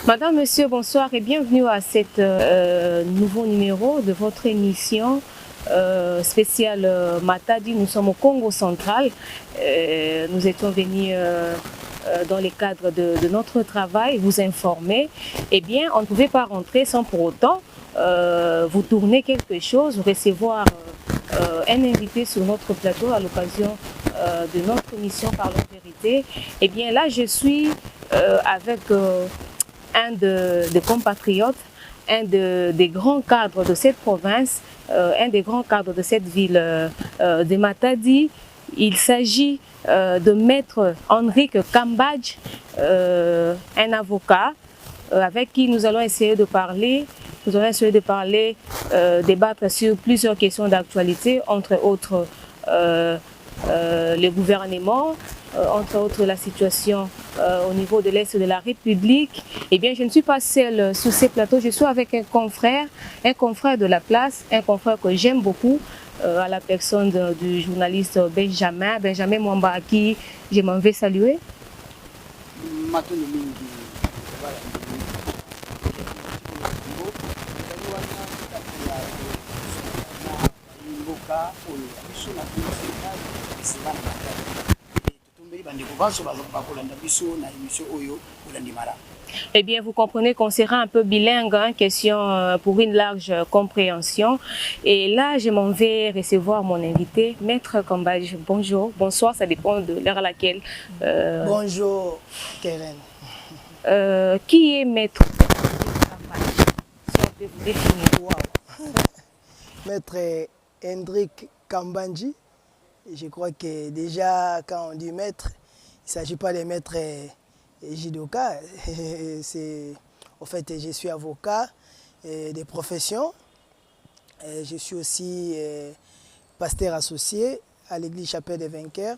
Madame, Monsieur, bonsoir et bienvenue à cet nouveau numéro de votre émission spéciale Matadi. Nous sommes au Congo central. Nous étions venus dans le cadre de notre travail vous informer. Eh bien, on ne pouvait pas rentrer sans pour autant vous tourner quelque chose, recevoir un invité sur notre plateau à l'occasion de notre émission Parlons Vérité. Eh bien, là, je suis avec un des compatriotes, des grands cadres de cette province, un des grands cadres de cette ville de Matadi. Il s'agit de Maître Henrique Kambadji, un avocat avec qui nous allons essayer de parler. Nous allons essayer de parler, débattre sur plusieurs questions d'actualité, entre autres le gouvernement, entre autres la situation au niveau de l'Est de la République. Eh bien, je ne suis pas seule sur ces plateaux, je suis avec un confrère de la place, un confrère que j'aime beaucoup, à la personne du journaliste Benjamin Mwamba, à qui je m'en vais saluer. Eh bien, vous comprenez qu'on sera un peu bilingue, hein, question pour une large compréhension. Et là, je m'en vais recevoir mon invité, Maître Kambadji. Bonjour, bonsoir, ça dépend de l'heure à laquelle. Bonjour, Keren. Qui est Maître Kambadji? Si on peut vous définir. Wow. Maître Hendrik Kambadji. Je crois que déjà, quand on dit maître, il ne s'agit pas de maître judoka. En fait, je suis avocat de profession. Je suis aussi pasteur associé à l'église Chapelle des Vainqueurs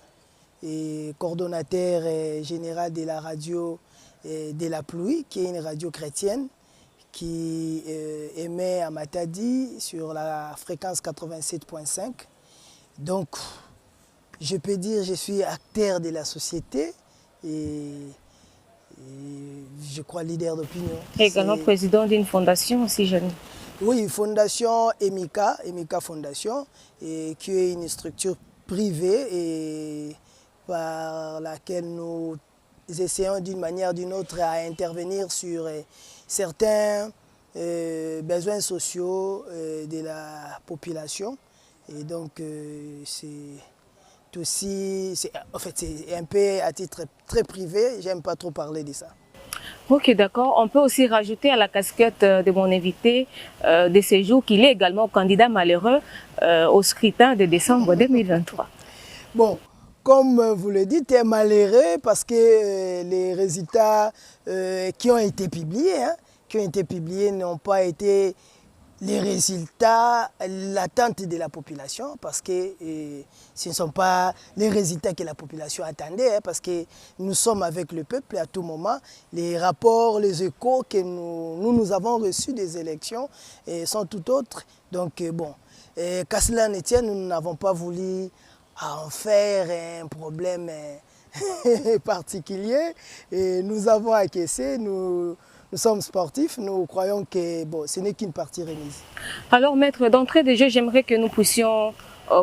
et coordonnateur général de la radio de la pluie, qui est une radio chrétienne qui émet à Matadi sur la fréquence 87.5. Donc, je peux dire que je suis acteur de la société et je crois leader d'opinion. Également président d'une fondation, si je ne... Oui, fondation Emika Fondation, et qui est une structure privée et par laquelle nous essayons d'une manière ou d'une autre à intervenir sur certains besoins sociaux de la population. Et donc, c'est un peu à titre très privé, j'aime pas trop parler de ça. Ok, d'accord. On peut aussi rajouter à la casquette de mon invité de ces jours qu'il est également candidat malheureux au scrutin de décembre 2023. Bon, comme vous le dites, est malheureux parce que les résultats qui ont été publiés, n'ont pas été les résultats, l'attente de la population, parce que ce ne sont pas les résultats que la population attendait, parce que nous sommes avec le peuple à tout moment. Les rapports, les échos que nous avons reçus des élections sont tout autres. Donc bon, qu'à cela ne tienne, nous n'avons pas voulu en faire un problème particulier. Et nous avons acquiescé, nous sommes sportifs, nous croyons que bon, ce n'est qu'une partie remise. Alors, maître, d'entrée de jeu, j'aimerais que nous puissions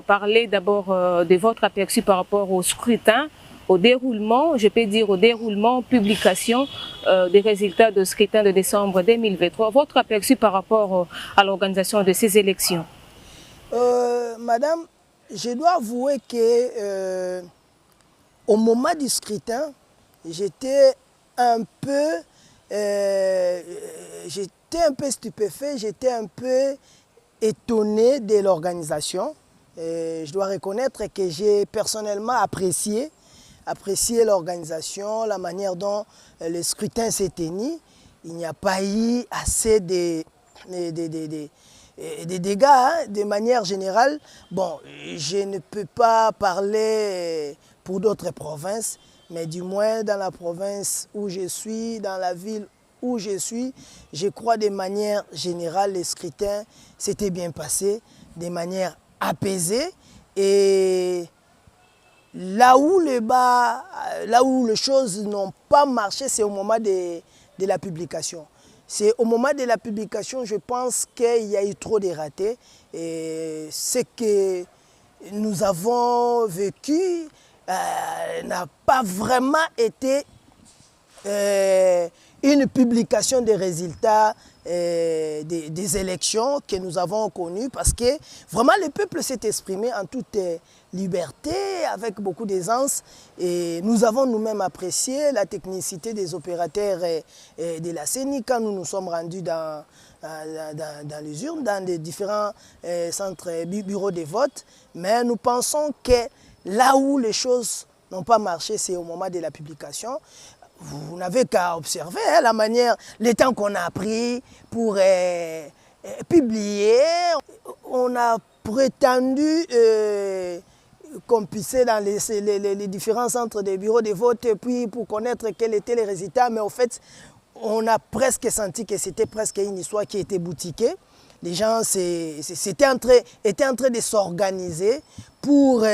parler d'abord de votre aperçu par rapport au scrutin, au déroulement, je peux dire au déroulement, publication des résultats de scrutin de décembre 2023. Votre aperçu par rapport à l'organisation de ces élections. Madame, je dois avouer que au moment du scrutin, j'étais un peu stupéfait, j'étais un peu étonné de l'organisation. Je dois reconnaître que j'ai personnellement apprécié l'organisation, la manière dont le scrutin s'est tenu. Il n'y a pas eu assez de dégâts, hein, de manière générale. Bon, je ne peux pas parler pour d'autres provinces, mais du moins dans la province où je suis, dans la ville où je suis, je crois de manière générale, le scrutin s'était bien passé, de manière apaisée. Et là où les choses n'ont pas marché, c'est au moment des de la publication. C'est au moment de la publication, je pense qu'il y a eu trop de ratés. Et ce que nous avons vécu n'a pas vraiment été une publication des résultats des élections que nous avons connues, parce que vraiment le peuple s'est exprimé en toute liberté, avec beaucoup d'aisance, et nous avons nous-mêmes apprécié la technicité des opérateurs de la CENI quand nous nous sommes rendus dans les urnes, dans les différents centres, bureaux de vote. Mais nous pensons que là où les choses n'ont pas marché, c'est au moment de la publication. Vous n'avez qu'à observer la manière, le temps qu'on a pris pour publier. On a prétendu qu'on puisse dans les différents centres des bureaux de vote, puis pour connaître quels étaient les résultats. Mais au fait, on a presque senti que c'était presque une histoire qui était boutiquée. Les gens étaient en train de s'organiser pour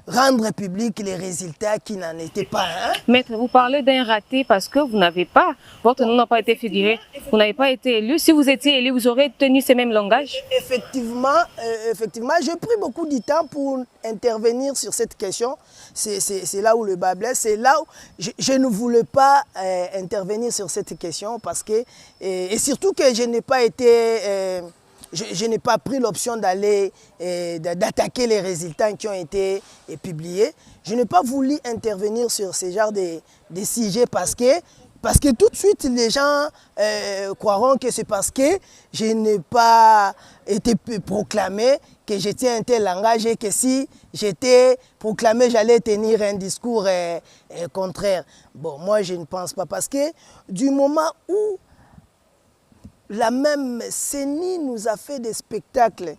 rendre public les résultats qui n'en étaient pas un. Maître, vous parlez d'un raté parce que vous n'avez pas, votre nom n'a pas été figuré, vous n'avez pas été élu. Si vous étiez élu, vous aurez tenu ce même langage? Effectivement, j'ai pris beaucoup de temps pour intervenir sur cette question. C'est là où le bas blesse. C'est là où je ne voulais pas intervenir sur cette question parce que, et surtout que je n'ai pas été... Je n'ai pas pris l'option d'attaquer les résultats qui ont été publiés. Je n'ai pas voulu intervenir sur ce genre de sujets parce que tout de suite, les gens croiront que c'est parce que je n'ai pas été proclamé que j'étais un tel langage et que si j'étais proclamé, j'allais tenir un discours contraire. Bon, moi, je ne pense pas parce que du moment où la même CENI nous a fait des spectacles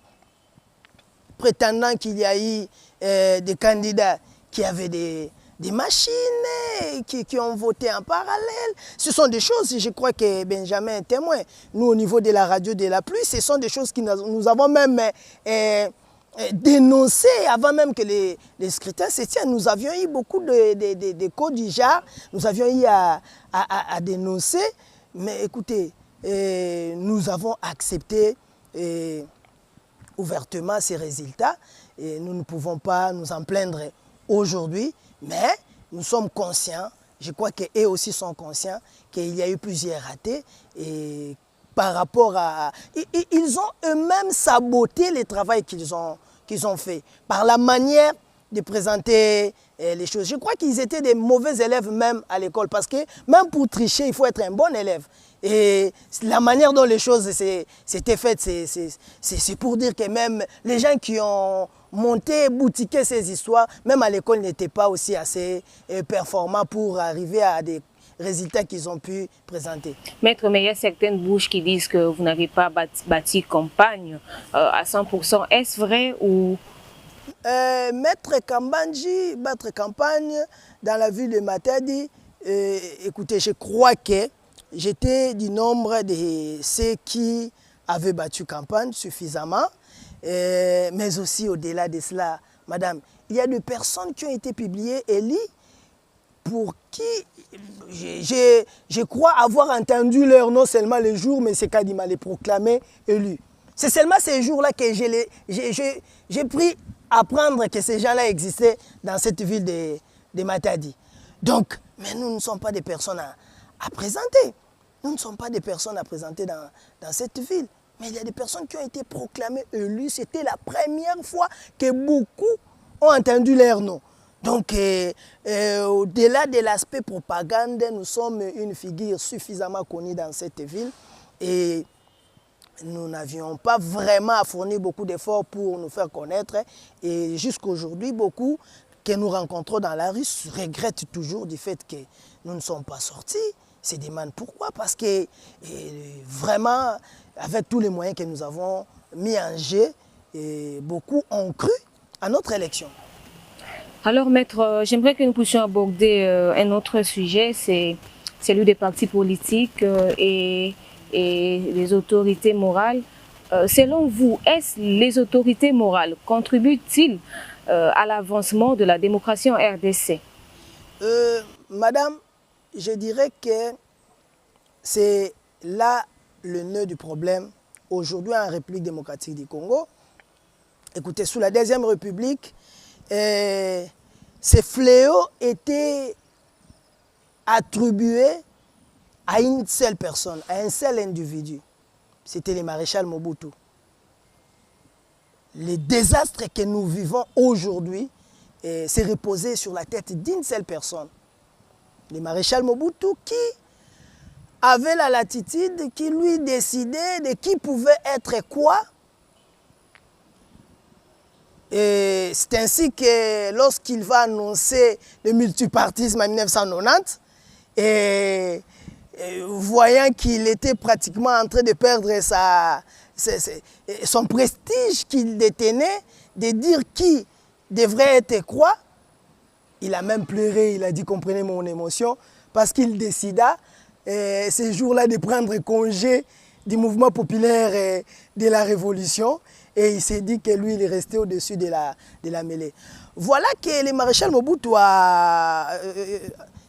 prétendant qu'il y a eu des candidats qui avaient des machines, qui ont voté en parallèle. Ce sont des choses, je crois que Benjamin est témoin. Nous, au niveau de la radio de la pluie, ce sont des choses que nous avons même dénoncées avant même que les scrutins se tiennent. Nous avions eu beaucoup de codes du genre, nous avions eu à dénoncer. Mais écoutez, nous avons accepté ouvertement ces résultats et nous ne pouvons pas nous en plaindre aujourd'hui, mais nous sommes conscients, je crois qu'eux aussi sont conscients qu'il y a eu plusieurs ratés et par rapport à... Ils ont eux-mêmes saboté le travail qu'ils ont fait par la manière de présenter les choses. Je crois qu'ils étaient des mauvais élèves même à l'école parce que même pour tricher, il faut être un bon élève. Et la manière dont les choses s'étaient faites, c'est pour dire que même les gens qui ont monté, boutiqué ces histoires, même à l'école, n'étaient pas aussi assez performants pour arriver à des résultats qu'ils ont pu présenter. Maître, mais il y a certaines bouches qui disent que vous n'avez pas bâti campagne à 100%. Est-ce vrai ou... Maître Kambanji, battre campagne dans la ville de Matadi, écoutez, je crois que j'étais du nombre de ceux qui avaient battu campagne suffisamment, mais aussi au-delà de cela, madame, il y a des personnes qui ont été publiées élies pour qui je crois avoir entendu leur nom seulement le jour, mais c'est Kadima les proclamé élu. C'est seulement ces jours-là que j'ai pris à apprendre que ces gens-là existaient dans cette ville de Matadi. Donc, mais nous ne sommes pas des personnes à présenter. Nous ne sommes pas des personnes à présenter dans cette ville. Mais il y a des personnes qui ont été proclamées élues. C'était la première fois que beaucoup ont entendu leur nom. Donc, au-delà de l'aspect propagande, nous sommes une figure suffisamment connue dans cette ville. Et nous n'avions pas vraiment à fournir beaucoup d'efforts pour nous faire connaître. Et jusqu'à aujourd'hui, beaucoup que nous rencontrons dans la rue regrettent toujours du fait que nous ne sommes pas sortis. Se demandent pourquoi. Parce que vraiment, avec tous les moyens que nous avons mis en jeu, beaucoup ont cru à notre élection. Alors, maître, j'aimerais que nous puissions aborder un autre sujet, c'est celui des partis politiques et les autorités morales. Selon vous, est-ce les autorités morales contribuent-ils à l'avancement de la démocratie en RDC? Madame, je dirais que c'est là le nœud du problème. Aujourd'hui, en République démocratique du Congo, écoutez, sous la Deuxième République, ces fléaux étaient attribués à une seule personne, à un seul individu. C'était le maréchal Mobutu. Les désastres que nous vivons aujourd'hui s'est reposé sur la tête d'une seule personne. Le maréchal Mobutu qui avait la latitude, qui lui décidait de qui pouvait être quoi. Et c'est ainsi que lorsqu'il va annoncer le multipartisme en 1990, voyant qu'il était pratiquement en train de perdre son prestige qu'il détenait, de dire qui devrait être quoi, il a même pleuré, il a dit, comprenez mon émotion, parce qu'il décida ce jour-là de prendre congé du mouvement populaire de la Révolution, et il s'est dit que lui, il est resté au-dessus de la mêlée. Voilà que le maréchal Mobutu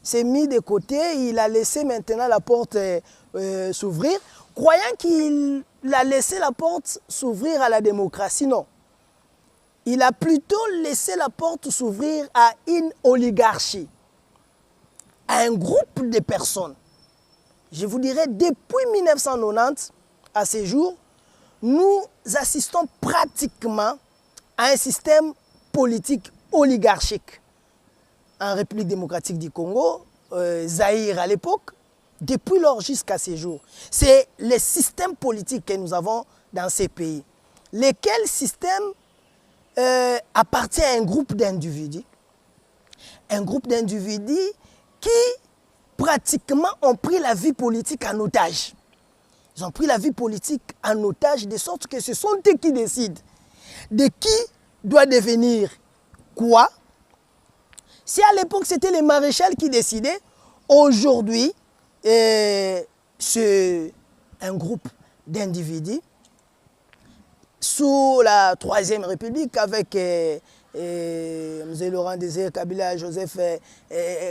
s'est mis de côté, il a laissé maintenant la porte s'ouvrir, croyant qu'il a laissé la porte s'ouvrir à la démocratie. Non. Il a plutôt laissé la porte s'ouvrir à une oligarchie, à un groupe de personnes. Je vous dirais, depuis 1990 à ce jour, nous assistons pratiquement à un système politique oligarchique. En République démocratique du Congo, Zaïre à l'époque, depuis lors jusqu'à ce jour. C'est le système politique que nous avons dans ces pays. Lequel système appartient à un groupe d'individus. Un groupe d'individus qui pratiquement ont pris la vie politique en otage. Ils ont pris la vie politique en otage de sorte que ce sont eux qui décident de qui doit devenir quoi. Si à l'époque c'était les maréchals qui décidaient, aujourd'hui c'est un groupe d'individus sous la Troisième République avec M. Laurent Désiré Kabila, Joseph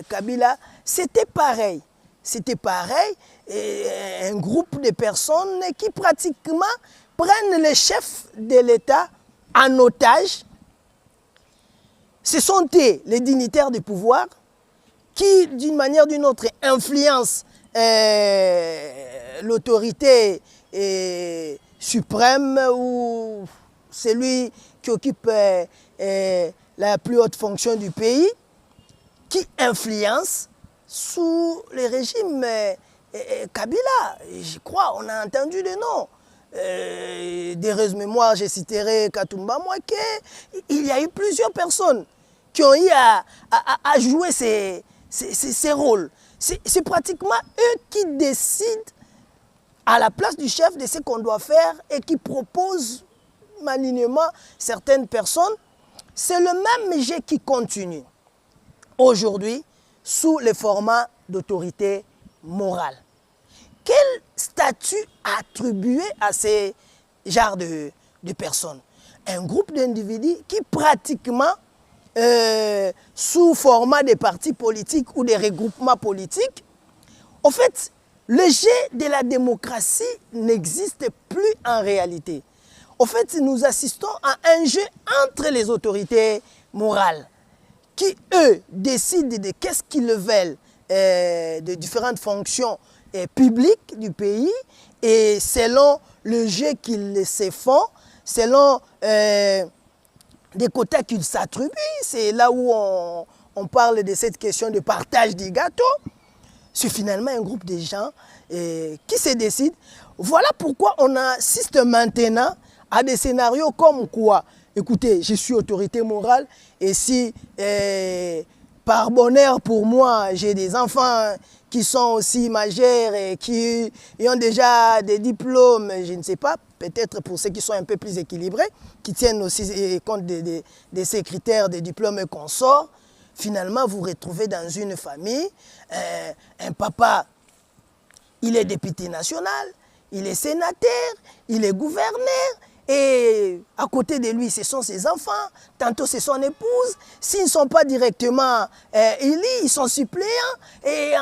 Kabila, c'était pareil. C'était pareil, un groupe de personnes qui pratiquement prennent le chef de l'État en otage. Ce sont eux, les dignitaires du pouvoir, qui, d'une manière ou d'une autre, influencent l'autorité suprême ou celui qui occupe la plus haute fonction du pays, qui influence sous le régime Kabila. Je crois, on a entendu des noms. D'heureuse mémoire, je citerai Katumba Mwake. Il y a eu plusieurs personnes qui ont eu à jouer ces rôles. C'est pratiquement eux qui décident à la place du chef de ce qu'on doit faire et qui proposent malignement certaines personnes. C'est le même jeu qui continue aujourd'hui sous le format d'autorité morale. Quel statut attribué à ces genres de personnes? Un groupe d'individus qui pratiquement, sous format de partis politiques ou de regroupements politiques, en fait, le jeu de la démocratie n'existe plus en réalité. En fait, nous assistons à un jeu entre les autorités morales qui, eux, décident de qu'est-ce qu'ils veulent de différentes fonctions publiques du pays et selon le jeu qu'ils se font, selon des quotas qu'ils s'attribuent. C'est là où on parle de cette question de partage du gâteau. C'est finalement un groupe de gens qui se décident. Voilà pourquoi on assiste maintenant à des scénarios comme quoi, écoutez, je suis autorité morale et si par bonheur pour moi, j'ai des enfants qui sont aussi majeurs et qui ont déjà des diplômes, je ne sais pas, peut-être pour ceux qui sont un peu plus équilibrés, qui tiennent aussi compte de ces critères de diplômes et consorts, finalement vous retrouvez dans une famille, un papa, il est député national, il est sénateur, il est gouverneur, et à côté de lui, ce sont ses enfants, tantôt c'est son épouse. S'ils ne sont pas directement élus, ils sont suppléants. Et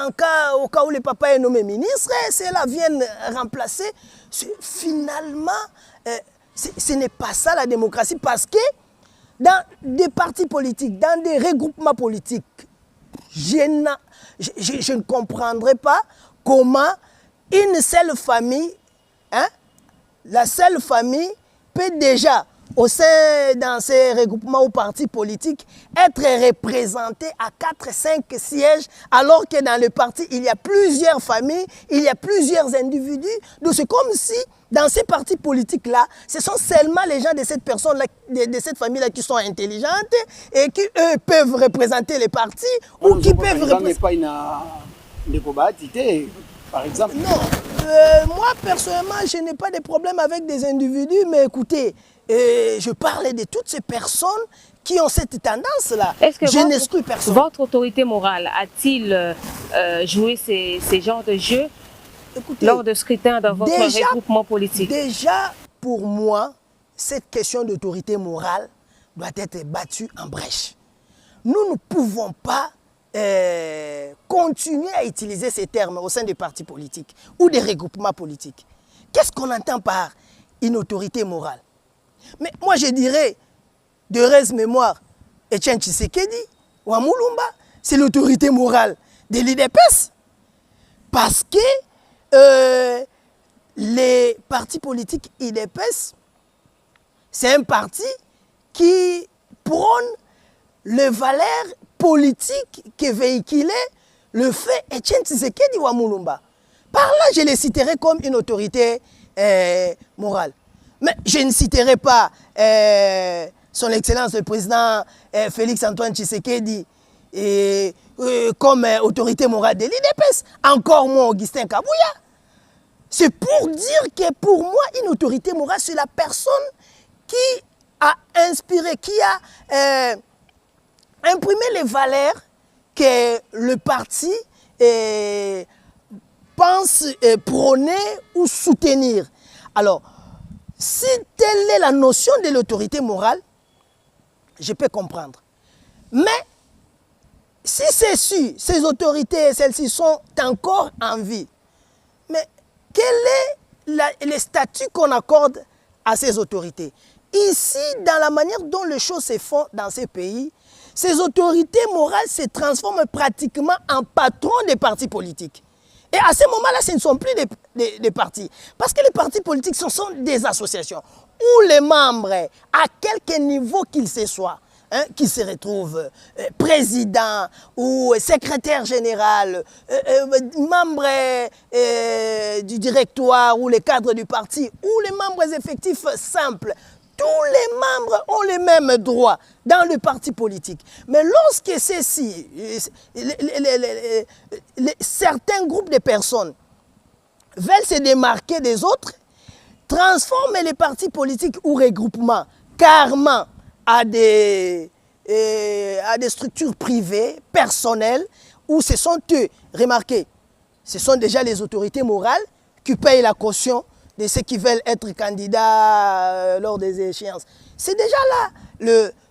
au cas où le papa est nommé ministre, ceux-là viennent remplacer. Finalement, ce n'est pas ça la démocratie, parce que dans des partis politiques, dans des regroupements politiques, je ne comprendrai pas comment une seule famille, la seule famille peut déjà, dans ces regroupements ou partis politiques, être représentée à 4-5 sièges, alors que dans le parti, il y a plusieurs familles, il y a plusieurs individus. Donc c'est comme si, dans ces partis politiques-là, ce sont seulement les gens de cette personne-là, de cette famille-là qui sont intelligentes et qui, eux, peuvent représenter les partis ou qui peuvent représenter... Par exemple. Non, moi personnellement, je n'ai pas de problème avec des individus, mais écoutez, je parle de toutes ces personnes qui ont cette tendance-là. Je n'exclus personne. Votre autorité morale a-t-il joué ces genres de jeux? Écoutez, lors de scrutins dans votre regroupement politique? Déjà, pour moi, cette question d'autorité morale doit être battue en brèche. Nous ne pouvons pas continuer à utiliser ces termes au sein des partis politiques ou des regroupements politiques. Qu'est-ce qu'on entend par une autorité morale? Mais moi je dirais, de reste mémoire, Etienne Tshisekedi ou Amulumba, c'est l'autorité morale de l'UDPS. Parce que les partis politiques UDPS, c'est un parti qui prône les valeurs politique que véhiculait le fait Etienne Tshisekedi ou Amulumba. Par là, je les citerai comme une autorité morale. Mais je ne citerai pas son Excellence le président Félix Antoine Tshisekedi comme autorité morale de l'UDPS. Encore moins Augustin Kabouya. C'est pour dire que pour moi, une autorité morale, c'est la personne qui a inspiré, qui a... imprimer les valeurs que le parti pense prôner ou soutenir. Alors, si telle est la notion de l'autorité morale, je peux comprendre. Mais, si c'est sûr, ces autorités, celles-ci sont encore en vie, mais quel est le statut qu'on accorde à ces autorités? Ici, dans la manière dont les choses se font dans ces pays, ces autorités morales se transforment pratiquement en patrons des partis politiques. Et à ce moment-là, ce ne sont plus des partis. Parce que les partis politiques, ce sont des associations où les membres, à quelque niveau qu'ils se soient, qui se retrouvent président ou secrétaire général, membre du directoire ou les cadres du parti, ou les membres effectifs simples, tous les membres ont les mêmes droits dans le parti politique. Mais lorsque ceci, certains groupes de personnes veulent se démarquer des autres, transforment les partis politiques ou regroupements carrément à des structures privées, personnelles, où ce sont eux, remarquez, ce sont déjà les autorités morales qui payent la caution de ceux qui veulent être candidats lors des échéances. C'est déjà là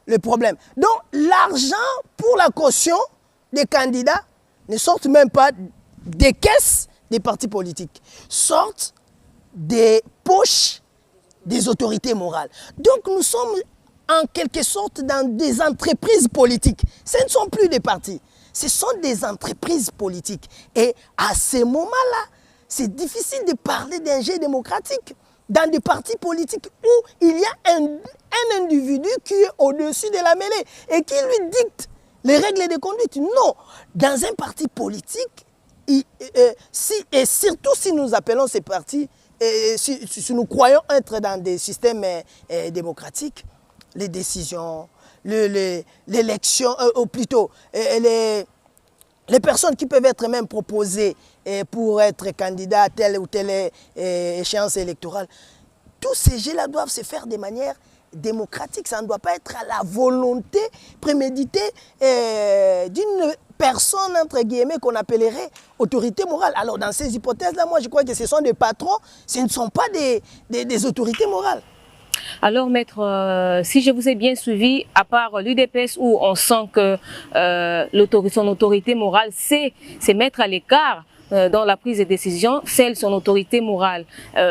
le problème. Donc l'argent pour la caution des candidats ne sort même pas des caisses des partis politiques, sortent des poches des autorités morales. Donc nous sommes en quelque sorte dans des entreprises politiques. Ce ne sont plus des partis, ce sont des entreprises politiques. Et à ce moment-là, c'est difficile de parler d'un jeu démocratique dans des partis politiques où il y a un individu qui est au-dessus de la mêlée et qui lui dicte les règles de conduite. Non, dans un parti politique, et surtout si nous appelons ces partis, si nous croyons être dans des systèmes démocratiques, les décisions, l'élection, ou plutôt les personnes qui peuvent être même proposées pour être candidats à telle ou telle échéance électorale, tous ces jeux-là doivent se faire de manière démocratique. Ça ne doit pas être à la volonté préméditée d'une personne, entre guillemets, qu'on appellerait autorité morale. Alors dans ces hypothèses-là, moi je crois que ce sont des patrons, ce ne sont pas des autorités morales. Alors, maître, si je vous ai bien suivi, à part l'UDPS où on sent que son autorité morale, c'est mettre à l'écart dans la prise de décision, son autorité morale,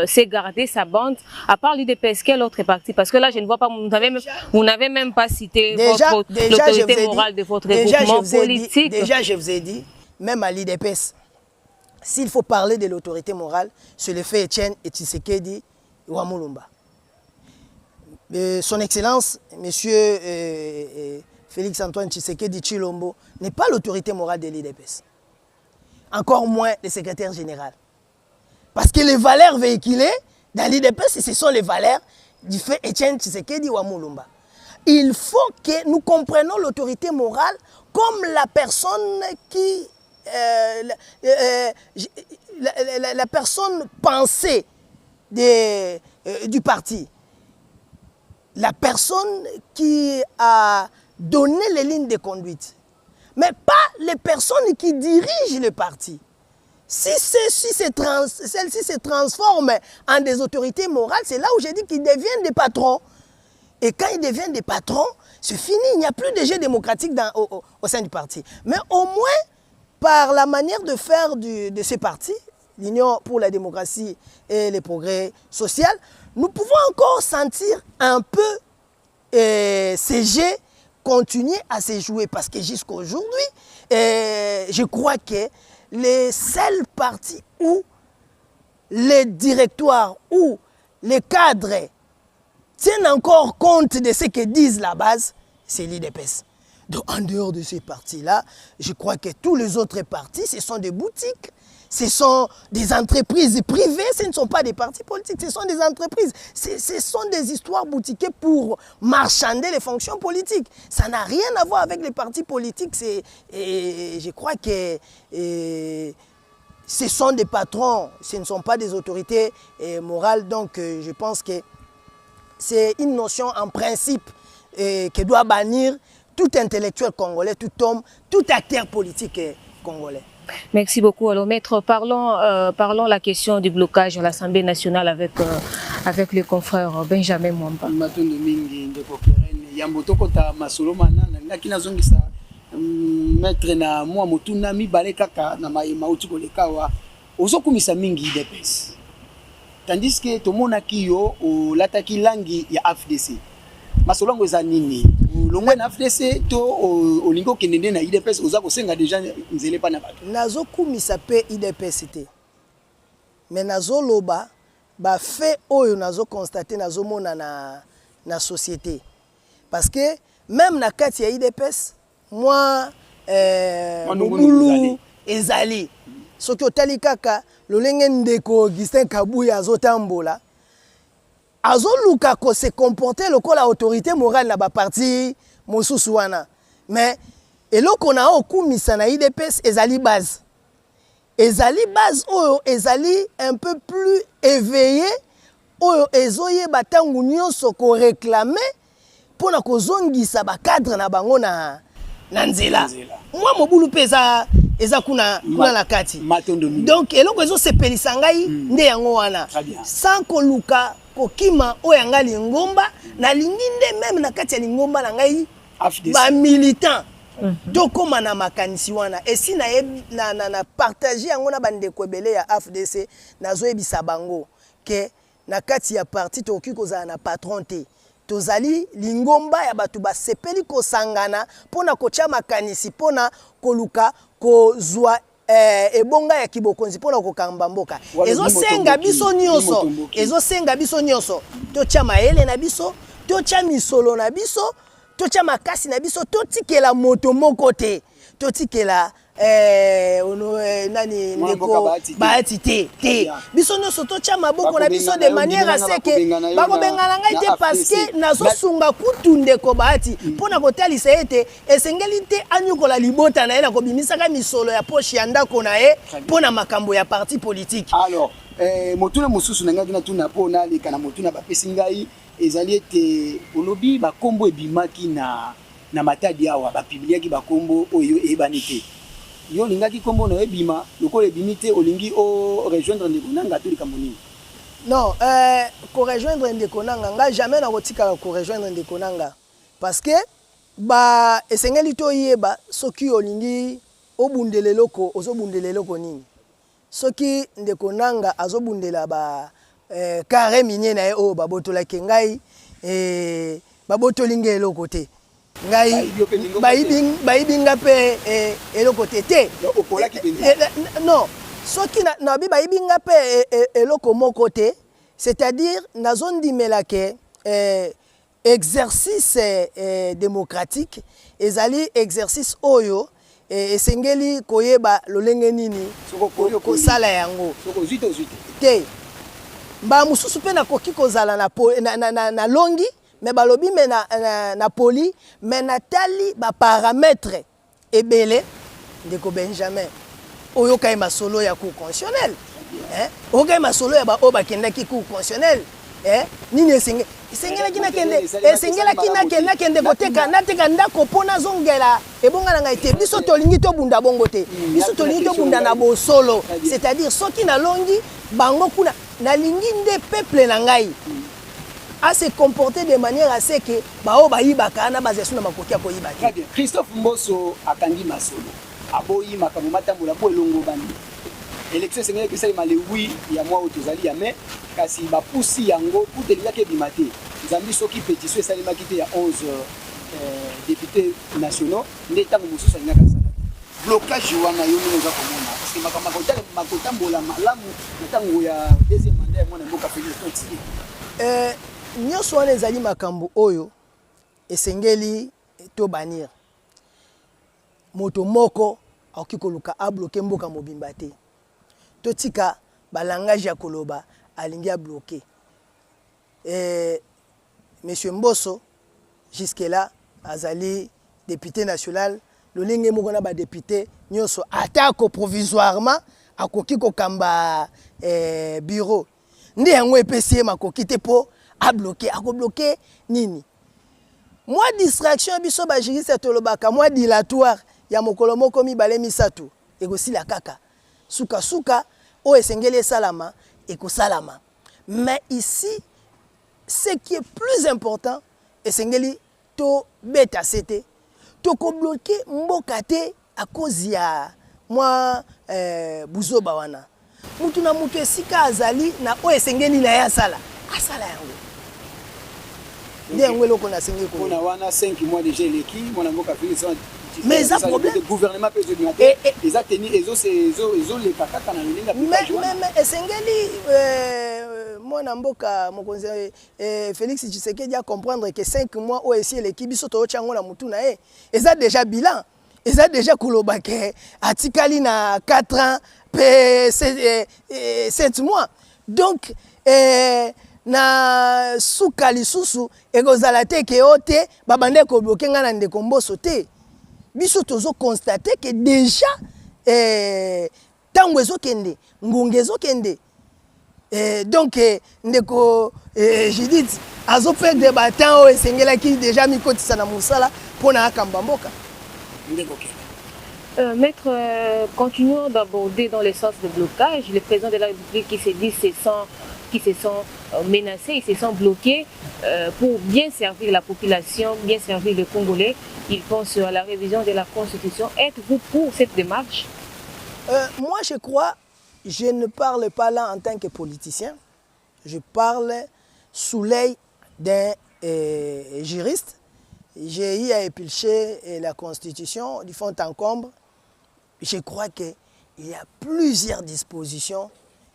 c'est garder sa bande. À part l'UDPS, quel autre parti? Parce que là, je ne vois pas, vous n'avez même pas cité l'autorité morale de votre regroupement politique. Déjà, je vous ai dit, même à l'UDPS, s'il faut parler de l'autorité morale, c'est le fait Etienne et Tshisekedi Wamulumba. Son Excellence, Monsieur Félix Antoine Tshisekedi Tshilombo, n'est pas l'autorité morale de l'UDPS. Encore moins le secrétaire général. Parce que les valeurs véhiculées dans l'UDPS, ce sont les valeurs du fait Etienne Tshisekedi Wamulumba. Il faut que nous comprenions l'autorité morale comme la personne qui... la personne pensée du parti. La personne qui a donné les lignes de conduite. Mais pas les personnes qui dirigent le parti. Si celles-ci se transforment en des autorités morales, c'est là où j'ai dit qu'ils deviennent des patrons. Et quand ils deviennent des patrons, c'est fini, il n'y a plus de jeu démocratique au sein du parti. Mais au moins, par la manière de faire de ces partis, l'Union pour la démocratie et le progrès social, nous pouvons encore sentir un peu ces jeux continuer à se jouer. Parce que jusqu'à aujourd'hui, je crois que les seuls partis où les directoires, où les cadres tiennent encore compte de ce que disent la base, c'est l'UDPS. Donc en dehors de ces partis-là, je crois que tous les autres partis, ce sont des boutiques, ce sont des entreprises privées, ce ne sont pas des partis politiques, ce sont des entreprises. Ce sont des histoires boutiquées pour marchander les fonctions politiques. Ça n'a rien à voir avec les partis politiques. Et je crois que ce sont des patrons, ce ne sont pas des autorités morales. Donc je pense que c'est une notion en principe qui doit bannir tout intellectuel congolais, tout homme, tout acteur politique congolais. Merci beaucoup. Alors, maître, parlons la question du blocage à l'Assemblée nationale avec le confrère Benjamin Mwamba. Maître na moi motuna mi balekaka na mauti kolekawa ozokumisa mingi IDPS. Tandis que tomonaki yo o lataki langi ya FDC. Masolongo eza nini? Longwe na FDC to olingo kenende na IDPS oza kosenga déjà nzele pa na bato. Nazokumisa pe IDPS te. Mais nazoloba ba fait oyo nazo constater nazomona na société. Parce que même na kati ya IDPS moi Mobulu ezali soki otali kaka lolenge ndeko Augustin Kabuya azotambola azoluka ko se comporter lokola autorité morale na ba parti mosusu wana. Mais eloko na okumisa na IDPS ezali base oyo ezali un peu plus éveillé oyo ezoye batangu nyonso ko réclamer pona kozongisa ba cadre na bango na nzela. Moi Mobulu peza eza kuna na kati. Donc eloko ezo sepelisa ngai nde yango wana. Sans koluka kokima oyanga lingomba na linginde même na kati ya lingomba na ngai ba militant. Donc koma na makanisi wana et si na partager yango na bandeko ebele ya FDC nazoyebisa bango ke na kati ya parti toki kozala na patron te. Tozali lingomba ya batu basepeli kosangana pona kocha makanisi pona koluka kozwa ebonga ya kibokonzi pona kokamba mboka. Ezosenga biso nyonso tocha maele na biso, tocha misolo na biso, tocha makasi na biso, totikela moto moko te, totikela nani ndeko bahati te biso nyonso tocha maboko na biso de manière à ce que bakobengana ngai te parce que nazosunga kutu ndeko bahati mpona kotalisa ete esengeli te anyukola libota na ye na kobimisaka misolo ya poche ya ndako na ye mpona makambo ya parti politique. Alors motuna mosusu na ngai na tuna pona leka na motuna bapesi ngai ezali ete olobi bakombo ebimaki na matadi awa bapibiliaki bakombo oyo ebani te. Yo lingaki kombo na ebima lokola ebimite olingi o rejoindre ndeko nanga to likamoni. Non, pour rejoindre Ndekonanga, nga jamais na kotika ko rejoindre Ndekonanga parce que ba esengeli to yeba soki olingi obundele loko ozobundele loko nini. Soki Ndekonanga azobundela ba carré minier na o ba botola kengai babotolinga eloko te ngai bayibinga pe eloko te non soki na bi bayibinga pe eloko moko te, c'est-à-dire nazondimela ke exercice démocratique ezali exercice oyo esengeli koyeba lolenge nini kosala yango te ba mususu pe nakoki kozala na longi mais balobi me na poli mais natali ba paramètre ebele ndeko Benjamin oyo kay masolo ya cour constitutionnel oyo kay masolo ya ba oba kendaki cour constitutionnel nini esengela kina kende koteka nateka ndako pona zongela ebonga na ngai te biso tolingi to bunda bongo te biso tolingi to bunda na bosolo, c'est-à-dire soki na longi bango kuna na lingi nde peuple na ngai à se comporter de manière à ce que bao bayibaka na bazesu na makoki ya koyiba. Très bien. Christophe Mboso akangi masolo aboyi makambo matambola po elongo bandi élection sengeli que ça male oui ya moi otozali ya mais kasi ba pusi yango pour delia ke bimate nzambi soki pétition esali makite ya 11 députés nationaux ndeta mususu alingaka sala blocage wana yo nino za komona parce que makambo makotambola malamu ntango ya deuxième mandat mwana mboka Félix Tshisekedi nyonso wana ezali makambo oyo esengeli to banir moto moko akoki koluka abloke mboka mobimba te totika balangage ya koloba alingi abloke monsieur Mboso jusque là azali député national lolenge moko na ba député nyonso atako provisoirement akoki kokamba bureau ndi yango epesi makoki te po a bloqué, a bloqué nini. Moi distraction biso ba juriste tolobaka moi dilatoire ya mokolo moko mibale misatu ekosi la kaka. Suka suka o esengele salama eko salama. Mais ici ce qui est plus important esengeli to beta c'était to ko bloquer mboka te à cause ya moi buzoba wana. Mutu na mutu esika azali na o esengeli na ya sala. Asala yango. On a 5 mois déjà l'équipe, on a beaucoup fait mais ça problème le gouvernement peut dire les a tenu les les kaka kana linga mais esengeli moi na mboka mokonzi Félix Tshisekedi a comprendre que 5 mois au essayer l'équipe biso to chango na mutu na eza déjà bilan eza déjà kolobake atikali na 4 ans pe 7 mois donc na suka lisusu ekozala te ke ote babande ko bloquer nga na ndeko Mboso te biso tozo constater que déjà tango ezokende ngunge ezokende donc ndeko Judith azo perdre battant o esengela ki déjà mikotisa na musala pona akamba mboka ndeko Maître, continuons d'aborder dans le sens de blocage. Le président de la République qui se dit qui se sont menacés, ils se sont bloqués pour bien servir la population, bien servir les Congolais. Ils pensent à la révision de la Constitution. Êtes-vous pour cette démarche? Moi, je crois, je ne parle pas là en tant que politicien. Je parle sous l'œil d'un juriste. J'ai eu à éplucher la Constitution du fond en comble. Je crois qu'il y a plusieurs dispositions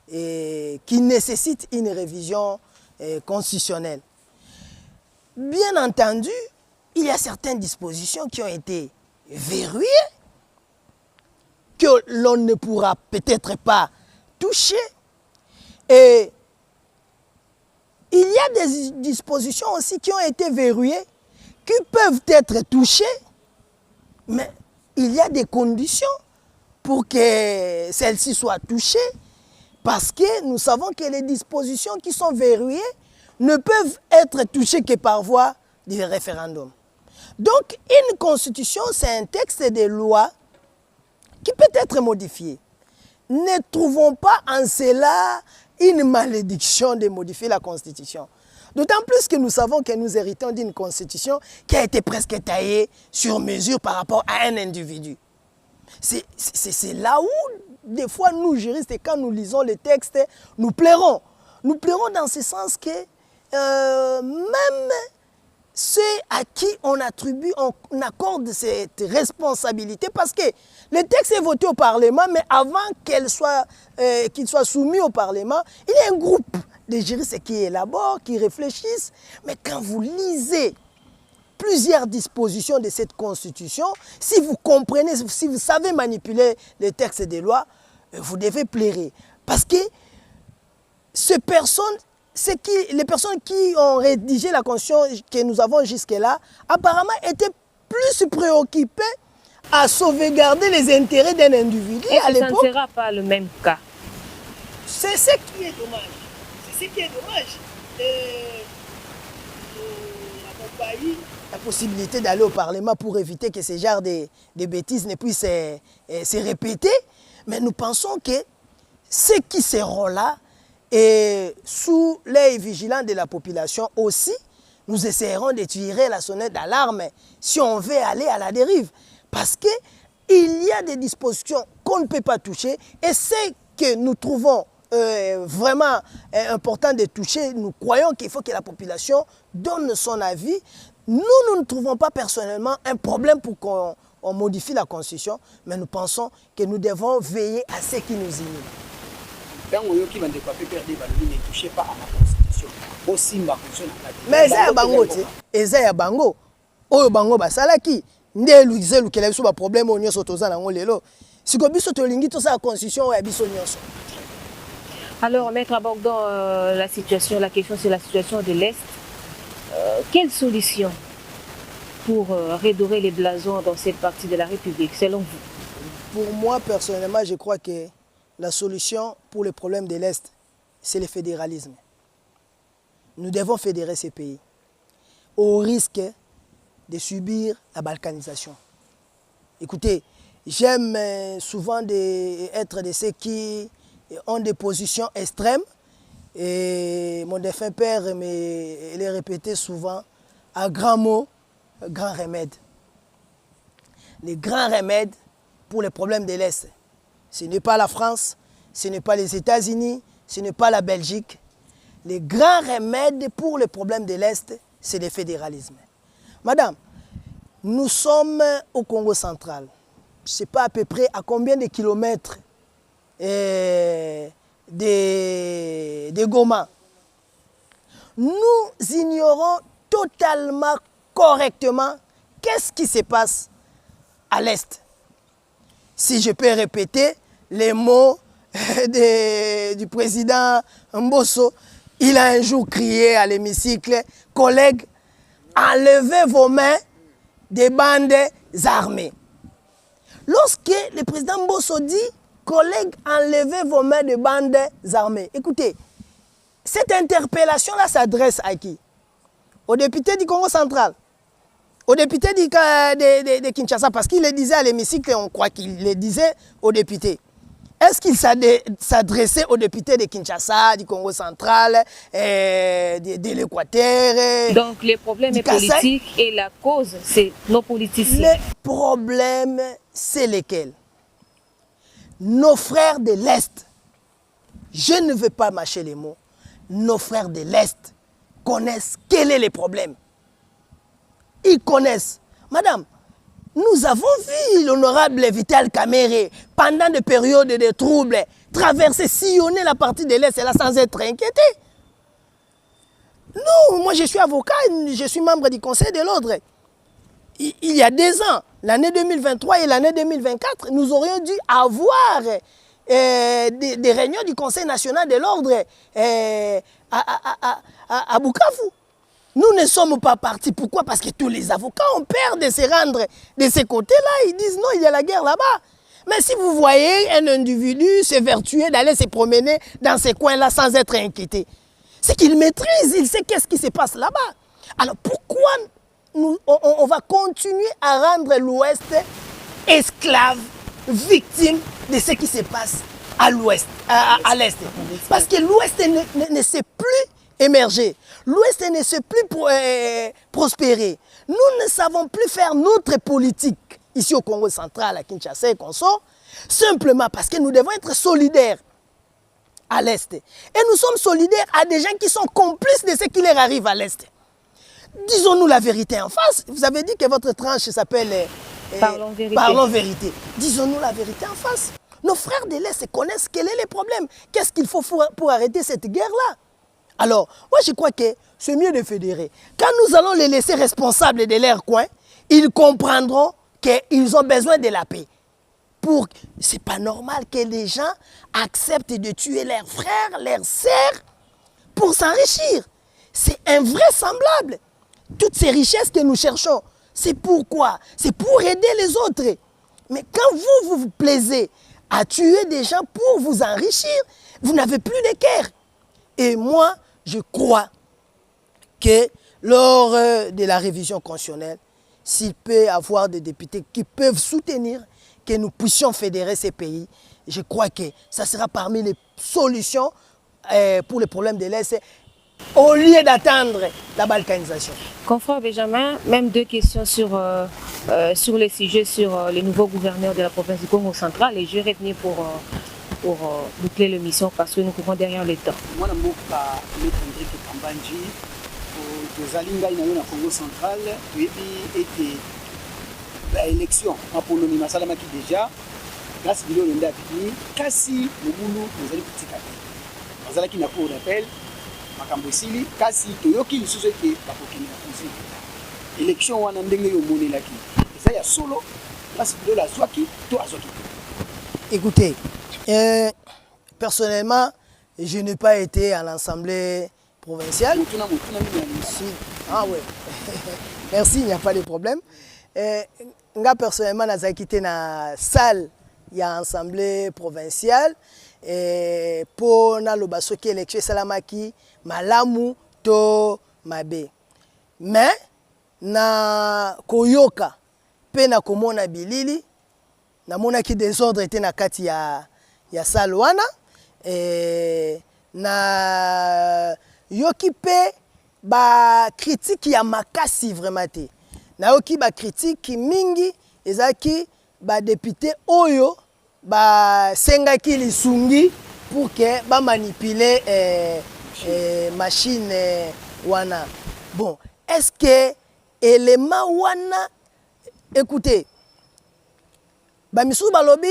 qui nécessitent une révision constitutionnelle. Bien entendu, il y a certaines dispositions qui ont été verrouillées, que l'on ne pourra peut-être pas toucher. Et il y a des dispositions aussi qui ont été verrouillées, qui peuvent être touchées, mais il y a des conditions pour que celles-ci soient touchées, parce que nous savons que les dispositions qui sont verrouillées ne peuvent être touchées que par voie de référendum. Donc, une constitution, c'est un texte de loi qui peut être modifié. Ne trouvons pas en cela une malédiction de modifier la Constitution. D'autant plus que nous savons que nous héritons d'une Constitution qui a été presque taillée sur mesure par rapport à un individu. C'est là où, des fois, nous, juristes, quand nous lisons les textes, nous plairons. Nous plairons dans ce sens que même ceux à qui on attribue, on accorde cette responsabilité, parce que le texte est voté au Parlement, mais avant qu'il soit soumis au Parlement, il y a un groupe de juristes qui élaborent, qui réfléchissent. Mais quand vous lisez plusieurs dispositions de cette Constitution, si vous comprenez, si vous savez manipuler les textes des lois, vous devez plairer. Parce que les personnes qui ont rédigé la Constitution que nous avons jusque-là, apparemment étaient plus préoccupées à sauvegarder les intérêts d'un individu à l'époque. Et ça ne sera pas le même cas. C'est ce qui est dommage. C'est ce qui est dommage. On n'a pas eu la possibilité d'aller au Parlement pour éviter que ce genre de bêtises ne puissent se répéter. Mais nous pensons que ceux qui seront là, et sous l'œil vigilant de la population aussi, nous essayerons de tirer la sonnette d'alarme si on veut aller à la dérive. Parce qu'il y a des dispositions qu'on ne peut pas toucher, et ce que nous trouvons vraiment important de toucher, nous croyons qu'il faut que la population donne son avis. Nous ne trouvons pas personnellement un problème pour qu'on modifie la Constitution, mais nous pensons que nous devons veiller à ce qui nous inhibe. Quand on dit qu'il ne touche pas à la Constitution, mais ça y a bango, et ça y a bango. Oyo bango basalaki nde luize lukela biso ba problème o nyoso toza nango lelo. Siko biso tolingi to sa Constitution ya biso nyoso. Alors, Maître, abordons la question sur la situation de l'Est. Quelle solution pour redorer les blasons dans cette partie de la République, selon vous? Pour moi, personnellement, je crois que la solution pour le problème de l'Est, c'est le fédéralisme. Nous devons fédérer ces pays au risque de subir la balkanisation. Écoutez, j'aime souvent être de ceux qui ont des positions extrêmes, et mon défunt père me les répétait souvent à grands mots, grand remède. Les grands remèdes pour les problèmes de l'Est, ce n'est pas la France, ce n'est pas les États-Unis, ce n'est pas la Belgique. Les grands remèdes pour les problèmes de l'Est, c'est le fédéralisme. Madame, nous sommes au Congo central. Je ne sais pas à peu près à combien de kilomètres de Goma. Nous ignorons totalement, correctement, qu'est-ce qui se passe à l'Est. Si je peux répéter les mots du président Mbosso, il a un jour crié à l'hémicycle, « Collègues, enlevez vos mains des bandes armées. » Lorsque le président Mbosso dit, collègues, enlevez vos mains de bandes armées. Écoutez, cette interpellation-là s'adresse à qui? Aux députés du Congo central, aux députés de Kinshasa, parce qu'il le disait à l'hémicycle, on croit qu'il le disait aux députés. Est-ce qu'il s'adressait aux députés de Kinshasa, du Congo central, de l'Équateur? Donc le problème est politique et la cause, c'est nos politiciens. Le problème, c'est lesquels? Nos frères de l'Est, je ne veux pas mâcher les mots, nos frères de l'Est connaissent quel est le problème. Ils connaissent. Madame, nous avons vu l'honorable Vital Kamerhe pendant des périodes de troubles traverser, sillonner la partie de l'Est là sans être inquiété. Nous, moi je suis avocat, je suis membre du Conseil de l'Ordre. Il y a 2 ans, l'année 2023 et l'année 2024, nous aurions dû avoir des réunions du Conseil national de l'Ordre à Bukavu. Nous ne sommes pas partis. Pourquoi? Parce que tous les avocats ont peur de se rendre de ces côtés-là. Ils disent non, il y a la guerre là-bas. Mais si vous voyez un individu s'évertuer d'aller se promener dans ces coins-là sans être inquiété, c'est qu'il maîtrise, il sait qu'est-ce qui se passe là-bas. Alors pourquoi on va continuer à rendre l'Ouest esclave, victime de ce qui se passe à l'ouest, à l'est. Parce que l'ouest ne sait plus émerger. L'ouest ne sait plus prospérer. Nous ne savons plus faire notre politique ici au Congo central, à Kinshasa et consort, simplement parce que nous devons être solidaires à l'est. Et nous sommes solidaires à des gens qui sont complices de ce qui leur arrive à l'est. Disons-nous la vérité en face. Vous avez dit que votre tranche s'appelle Parlons vérité. Parlons vérité. Disons-nous la vérité en face. Nos frères de l'Est connaissent quel est le problème. Qu'est-ce qu'il faut pour arrêter cette guerre-là? Alors, moi je crois que c'est mieux de fédérer. Quand nous allons les laisser responsables de leur coin, ils comprendront qu'ils ont besoin de la paix. C'est pas normal que les gens acceptent de tuer leurs frères, leurs sœurs pour s'enrichir. C'est invraisemblable. Toutes ces richesses que nous cherchons, c'est pourquoi? C'est pour aider les autres. Mais quand vous vous plaisez à tuer des gens pour vous enrichir, vous n'avez plus de cœur. Et moi, je crois que lors de la révision constitutionnelle, s'il peut y avoir des députés qui peuvent soutenir que nous puissions fédérer ces pays, je crois que ça sera parmi les solutions pour les problèmes de l'Est, au lieu d'attendre la balkanisation. Confrère Benjamin, même deux questions sur les sujets sur les nouveaux gouverneurs de la province du Congo central, et je vais retenir pour boucler l'émission parce que nous courons derrière le temps. Moi, je suis Hendrik Kambanji, aux Alinga na Congo central, et puis l'élection en Polonie, Masalama qui déjà, grâce à Bilo Lenda Bini, Kassi, Moubulu, nous allons petit café. Mazala qui n'a pas d'appel, Makambo Sili, Kassi, Toyoki, le sujet qui est pas pour qu'il n'y ait pas élection, on a un dengue au Moné Laki. Et ça, il y a solo, grâce à Bilo la Zwaki, toi à Zwaki. Écoutez, personnellement, je n'ai pas été à l'Assemblée provinciale. Si. Ah ouais. Merci, il n'y a pas de problème. Moi, personnellement, j'ai quitté la salle de l'Assemblée provinciale pour le élection salamaki malamu to mabe. Mais na koyoka pe na komona bilili namona ki désordre était na kati ya salle wana na yoki pe ba critique ya makasi vraiment te. Na yoki ba critique mingi ezaki ba député oyo ba sengaki lisungi pour que ba manipuler machine wana. Bon, est-ce que élément wana, écoutez, ba misu balobi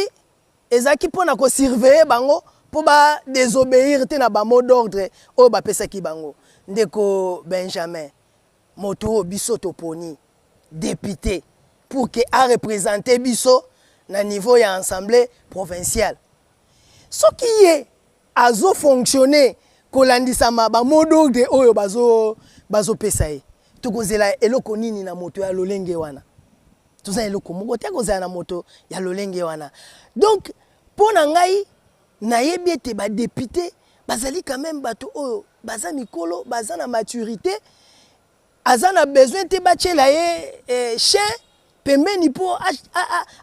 ezaki pona ko surveiller bango pour ba désobéir te na ba mot d'ordre o ba pesa ki bango. Ndeko Benjamin moto biso toponi député pour que a représenter biso na niveau ya assemblée provinciale. Ce qui est azo fonctionner kolandisama ba mot d'ordre oyo bazo pesa ye. Tokozela eloko nini na moto ya lolenge wana. Toza eloko moko te kozala na moto ya lolenge wana. Donc pona ngai nayebi ete ba député bazali quand même bato oyo baza mikolo baza na maturité azana besoin te bachela ye chien pembeni po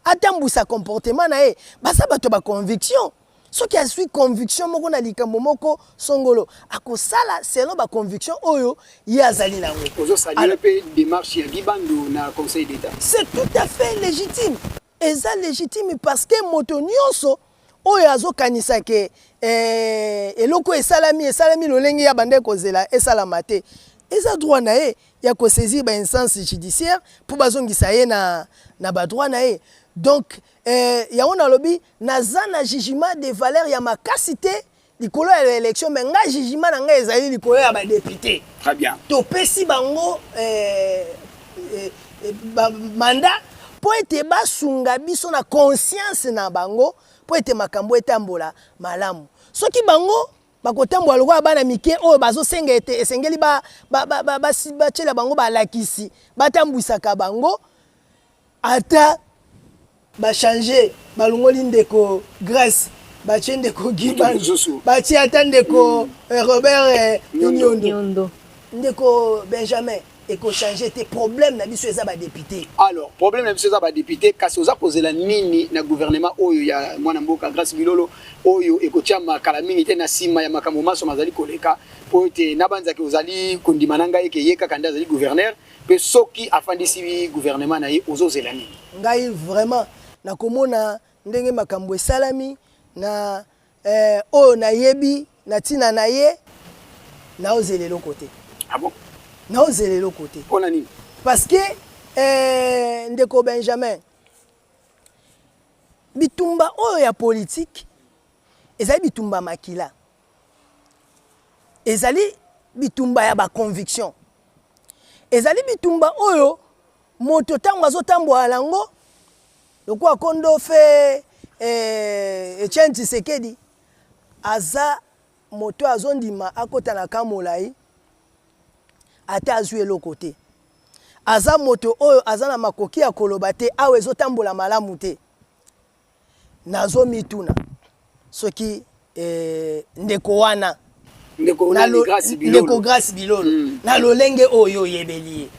atambusa comportement na ye basa bato ba conviction. Ce qui a suivi conviction moko na likambo moko songolo akosala selon ba conviction oyo ye azali na ngo. Ozo saluer pe démarche ya Gibango na conseil d'état. C'est tout à fait légitime. Et ça légitime parce que moto nyonso oyo azo kanisa ke eloko esalami lolenge ya bande kozela esalama te. Eza droit na ye ya ko saisir ba instance judiciaire pour bazongisa ye na ba droit na ye. Donc ya on a lobby nazana jugement de valeur ya makasité likolo ya élection mais nga jugement na nga ezali likolo ya ba député. Très bien. To pesi bango mandat po ete basunga biso na conscience na bango po ete makambo etambola malamu. Soki bango bakotambola lokwa bana mike oyo bazosenga ete esengeli bachela bango balakisi batambwisaka bango ata ba changer balongoli ndeko Grèce ba chende ko Gibango ba ti ata ndeko Robert Nyondo ndeko Benjamin et qu'on change tes problèmes na biso eza ba député. Alors problème na biso eza ba député kasi oza kozela nini na gouvernement oyo ya mwana mboka Grace Bilolo oyo ekotia makala mingi te na sima ya makambo maso mazali koleka po te na banzaki ozali kondima na ngai ke yeka kanda azali gouverneur pe soki afandisi gouvernement na ye ozozela nini. Ngai vraiment na komona ndenge makambo esalami na oyo na yebi na tina na ye na ozelelo côté. Ah bon? Na ozelelo côté. Pona nini? Parce que ndeko Benjamin bitumba oyo ya politique ezali bitumba makila. Ezali bitumba ya ba conviction. Ezali bitumba oyo moto tango azotambola lango lokwa kondo fe Etienne Tshisekedi aza moto azondima akota na kamolai ata azwi eloko te. Aza moto oyo aza na makoki ya koloba te awe ezotambola malamu te. Nazo mituna soki ndeko wana ndeko Grace Bilolo na lolenge oyo yebeli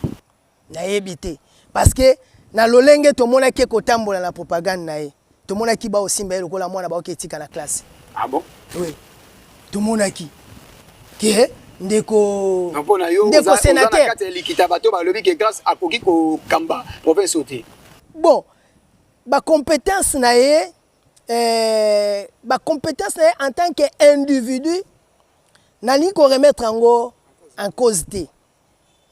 na yebite parce que na lolenge tomona ke kotambola na propagande na ye tomona ki ba osimba ye lokola mwana ba oketika na classe. Ah bon? Oui. Tomona ki ke ndeko sénateur kati likita bato ba lobi ke Grace akoki ko kamba province ote. Bon, ba compétence na ye en tant qu'individu nali ko remettre en cause te.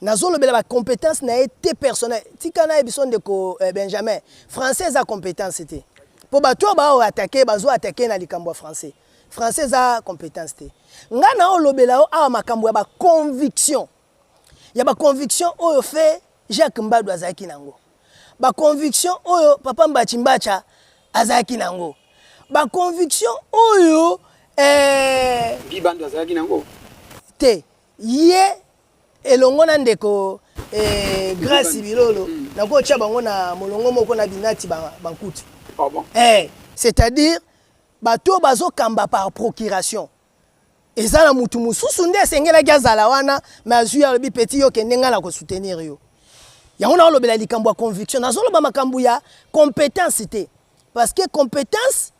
Nazo lobela ba compétence na ye te personnel. Tika na ebiso ndeko Benjamin, français a compétence te. Po bato ba o attaquer bazo attaquer na likambo français. Français a compétence te. Nga na o lobela o a makambo ya ba conviction. Ya ba conviction oyo fait Jacques Mbadu azaki nango. Ba conviction oyo papa Mbachimbacha azaki nango. Ba conviction oyo Gibando azaki nango. Te ye elongona ndeko Grace Bilolo nako tia bango na molongo moko na binati bankuti. Ah bon? C'est-à-dire bato bazo kamba par procuration. Ezala mutu mususu nde sengela gazala wana mazui ya lobi petit yo kendenga la ko soutenir yo. Ya on a lobela likambo ya conviction nazo loba makambo ya compétence te. Parce que compétence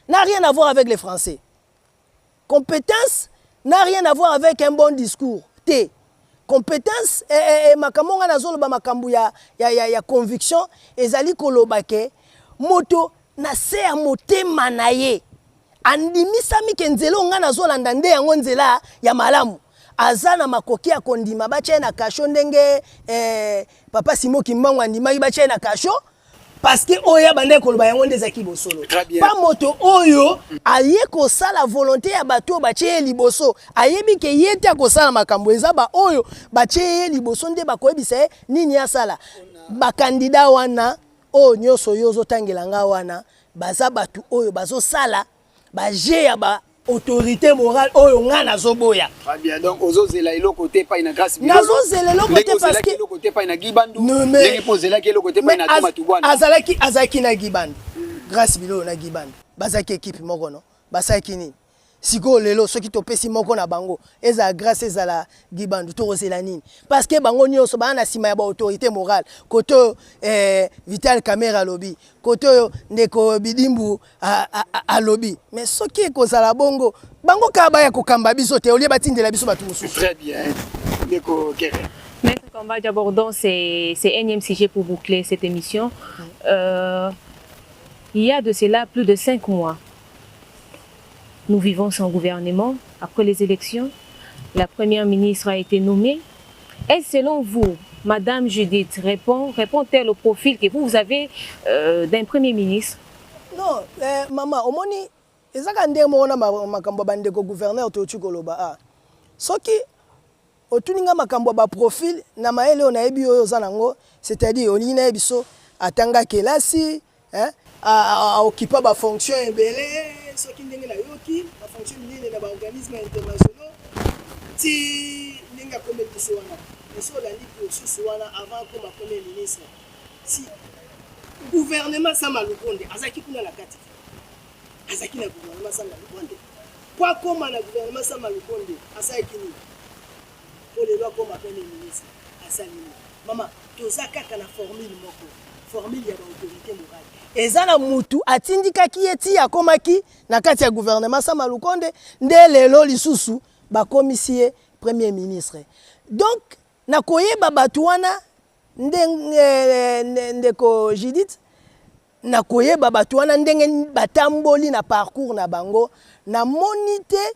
n'a rien à voir avec les Français. Compétence n'a rien à voir avec un bon discours. T. Compétence makambo nga nazo loba makambo ya conviction ezali kolobake moto na se ya motema na ye. Andimisami ke nzela nga nazolanda nde yango nzela ya malamu. Azana makoki ya kondima bache na kasho ndenge papa Simo Kimbangu andimaki bache na kasho parce que oya bande koloba yango ndezaki bosolo. Pa moto oyo aye kosala volonté ya bato bache liboso ayebi ke yete kosala makambo eza ba oyo bache liboso nde bakoyebisa nini asala ba candidat wana o nyoso yozo tangela nga wana baza batu oyo bazo sala ba je ya ba autorité morale oyo nga nazoboya. Très bien, donc ozozela eloko te pa ina Grace Bilolo. Nazozela eloko te parce que eloko te pa ina Gibandu. Ndenge pozela ke eloko te pa ina Toma Tubwana. Azaki na Gibandu. Grace Bilolo na Gibandu. Bazaki équipe moko no. Basaki nini? Siko lelo soki topesi moko na bango eza Grace eza la Gibandu to ozela nini? Parce que bango nyonso ba na sima ya ba autorité morale. Koto Vital Kamera lobby. Koto ndeko Bidimbu a lobby. Mais soki kozala bongo bango kaba ya kokamba biso te olie batindela biso batu mususu. Très bien. Ndeko Kere. Maître Kamba Diabordon, c'est énième sujet pour boucler cette émission. Il y a de cela plus de 5 mois. Nous vivons sans gouvernement. Après les élections, la première ministre a été nommée. Et selon vous, Madame Judith, répond-elle au profil que vous avez d'un premier ministre? Non, maman, au moni, ezaka ndenge mona makambo bandeko gouverneur to chikoloba. Soki otuninga makambo ba profil na maele ona ebi oyo zanango, c'est-à-dire onina ebiso atanga kelasi, a occuper ba fonction ebele. Soki ndenge na yoki ba fonction nini na ba organisme internationaux ti ndenge comme biso wana biso landi processus wana avant comme premier ministre si gouvernement sama lukonde azaki kuna la kati azaki na gouvernement sama lukonde kwa koma na gouvernement sama lukonde asaki ni pour les lois comme premier ministre Maman, toza kaka na formule moko. Formule ya l'autorité morale. Ezana mutu atindika ki eti akomaki na kati ya gouvernement Sama Lukonde nde lelo lisusu ba komisie premier ministre. Donc na koyeba batu wana ndeko Judith na koyeba batu wana ndenge batamboli na parcours na bango na monite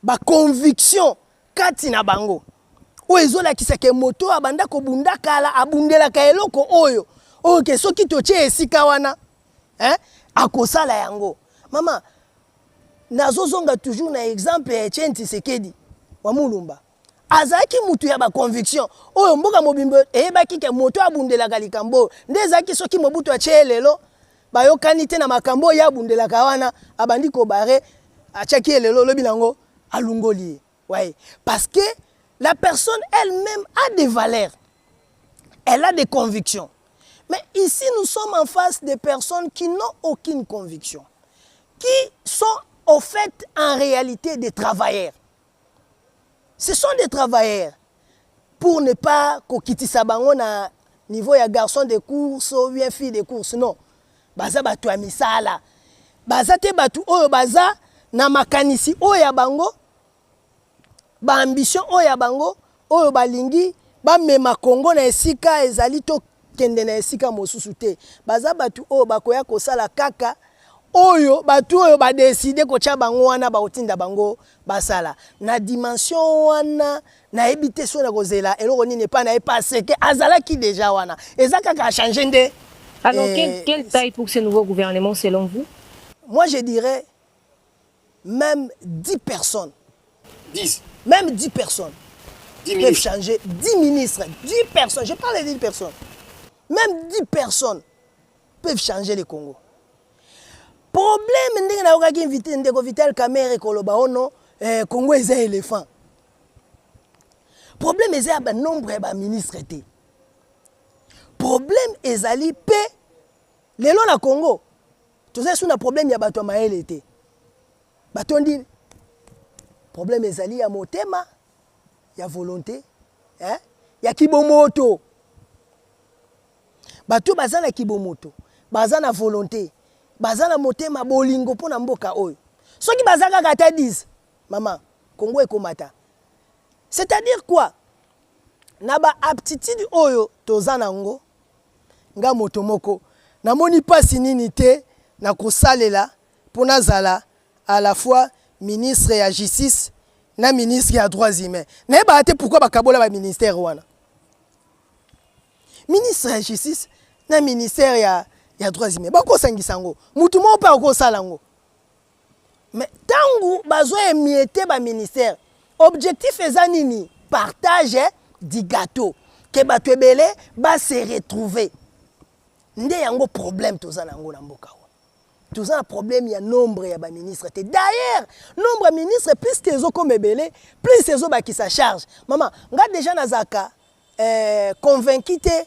ba conviction kati na bango. Oezola kisake moto abanda ko bunda kala abundela ka eloko oyo. Ok, soki toche esika wana, akosala yango. Mama, nazozonga toujours na exemple ya Etienne Tshisekedi wa Mulumba. Azaki mutu ya ba conviction. Oyo mboka mobimbo eyebaki ke moto abundelaka likambo. Ndezaki soki Mobutu ache lelo, bayokani te na makambo ya abundelaka wana, abandi ko bare achaki lelo lobi nango alungoli. Ouais, parce que la personne elle-même a des valeurs. Elle a des convictions. Mais ici, nous sommes en face de personnes qui n'ont aucune conviction, qui sont au fait en réalité des travailleurs. Ce sont des travailleurs. Pour ne pas kokiti sabango na niveau ya garçon de course ou bien fille de course, non. Baza batu ya misala. Baza te batu oyo baza na makanisi oyo ya bango, ba ambition oyo ya bango, oyo balingi, ba mema Congo na esika ezali to kende na esika mosusu te. Baza batu oyo bakoya kosala kaka oyo batu oyo ba décider ko tia bango wana ba otinda bango basala na dimension wana na ebite so na kozela eloko nini pas na parce que azala ki déjà wana ezaka ka changer nde. Alors quelle taille pour ce nouveau gouvernement selon vous? Moi je dirais même 10 personnes. 10. Même 10 personnes. 10 peuvent changer 10 ministres, 10 personnes, je parle de 10 personnes. Même 10 personnes peuvent changer le Congo. Problème, ndenge na okaki invité ndeko Vital Kamerhe koloba ono Congo eza éléphant. Problème eza ba nombre ba ministre te. Problème ezali pe lelo na Congo. Toza sous na problème ya bato maele te. Bato ndi problème ezali ya motema, ya volonté, ya kibomoto. Bato baza na kibomoto, baza na volonté, baza na motema bolingo pona mboka oyo. Soki baza kaka ta 10, maman, Congo ekomata. C'est-à-dire quoi? Na ba aptitude oyo toza nango, nga moto moko, na moni pasi nini te na kosalela pona zala à la fois ministre ya justice na ministre ya droits humains. Na ba te pourquoi bakabola ba ministère wana? Ministre ya justice na ministère ya droits humains. Bako sangisa ngo. Mutu mo pa ko salango. Mais tangu bazo émieté ba ministère, objectif eza nini? Partage du gâteau. Ke bato ebele ba se retrouver. Nde yango problème toza nango na mboka. Toza na problème ya nombre ya ba ministre. D'ailleurs, nombre ya ministre plus tezo comme ebele, plus tezo ba ki sa charge. Maman, nga déjà nazaka convaincu te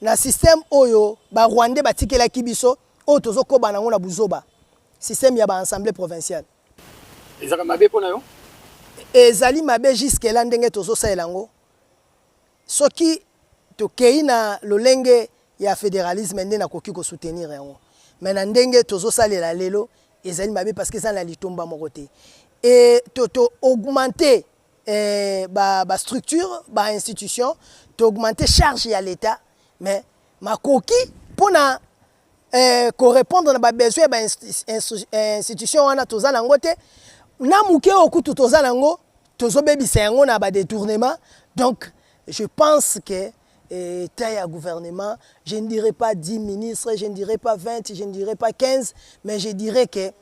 na système oyo ba Rwandais batikela kibiso o tozo ko banango na buzoba. Système ya ba assemblée provinciale. Ezaka mabe pona yo? Ezali mabe jusque là ndenge tozo saelango. Soki tokei na lolenge ya fédéralisme ndenge na koki ko soutenir yango. Mais na ndenge tozo salela lelo ezali mabe parce que ça na litomba moko te. Et to augmenter ba structure, ba institution, to augmenter charge ya l'état, mais ma koki pona correspondre na ba besoin ba institution wana toza nango te na muke okutu toza nango tozo bebisa yango na ba détournement. Donc je pense que taille gouvernement, je ne dirais pas 10 ministres, je ne dirais pas 20, je ne dirais pas 15, mais je dirais que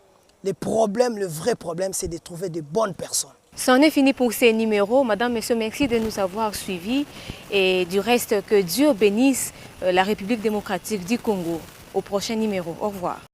le problème, le vrai problème, c'est de trouver de bonnes personnes. C'en est fini pour ces numéros. Madame, Monsieur, merci de nous avoir suivis. Et du reste, que Dieu bénisse la République démocratique du Congo. Au prochain numéro. Au revoir.